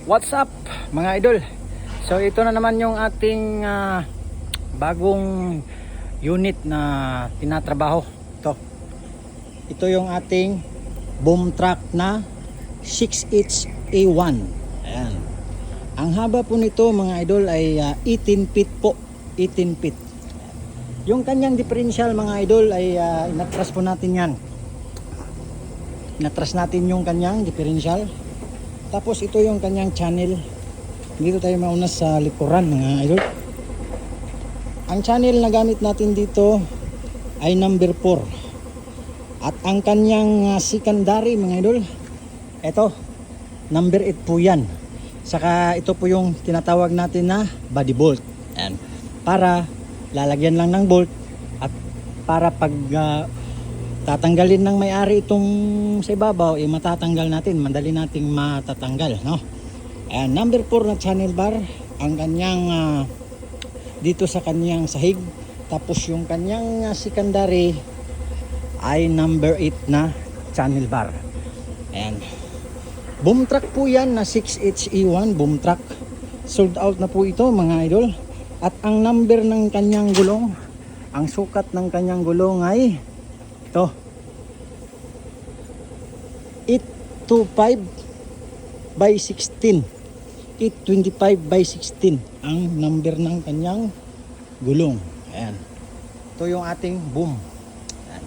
What's up mga idol? So ito na naman yung ating bagong unit na tinatrabaho. Ito yung ating boom truck na 6HA1. Ayan. Ang haba po nito mga idol ay 18 feet po. 18 feet. Yung kanyang differential mga idol ay inatras po natin yan. Inatras natin yung kanyang differential. Tapos ito yung kanyang channel. Dito tayo mauna sa likuran mga idol. Ang channel na gamit natin dito ay number 4. At ang kanyang secondary mga idol, ito, number 8 po yan. Saka ito po yung tinatawag natin na body bolt. Ayan. Para lalagyan lang ng bolt at para pag tatanggalin ng may-ari itong sa ibabaw, matatanggal natin, madali nating matatanggal, no? Ayan, number 4 na channel bar ang kanyang dito sa kanyang sahig. Tapos yung kanyang secondary ay number 8 na channel bar. Ayan, boom truck po yan na 6HE1 boom truck. Sold out na po ito mga idol. At ang number ng kanyang gulong, ang sukat ng kanyang gulong ay ito, 825 by 16, 825 by 16 ang number ng kanyang gulong. Ayan, ito yung ating boom. Ayan.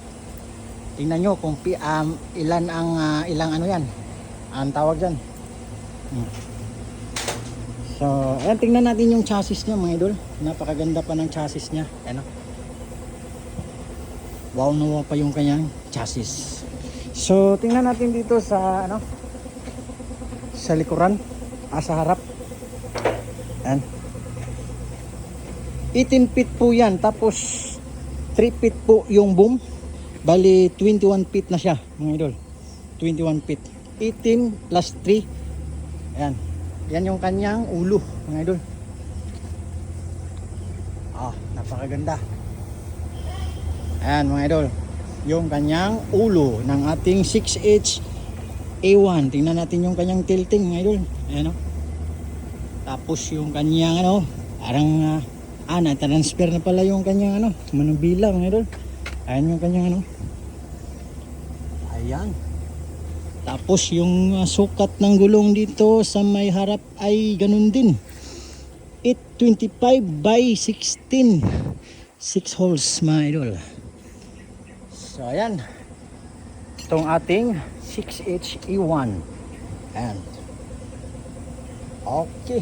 Tingnan nyo kung ilan ang ilang ano yan ang tawag dyan. So ayan, tingnan natin yung chassis nya mga idol. Napakaganda pa ng chassis nya. Ayan, wow na wow pa yung kanyang chassis. So tingnan natin dito sa sa likuran, sa harap. Ayan, 18 feet po yan. Tapos 3 feet po yung boom. Bali 21 feet na siya mga idol. 21 feet, 18 plus 3. Ayan, yan yung kanyang ulo mga idol. Napakaganda. Ayan mga idol, yung kanyang ulo ng ating 6HA1. Tingnan natin yung kanyang tilting mga idol. Ayan, tapos yung kanyang parang na-transfer na pala yung kanyang manubila mga idol. Ayan yung kanyang ayan. Tapos yung sukat ng gulong dito sa may harap ay ganun din, 825 by 16, 6 holes mga idol. So ayan, itong ating 6HE1. Ayan, okay.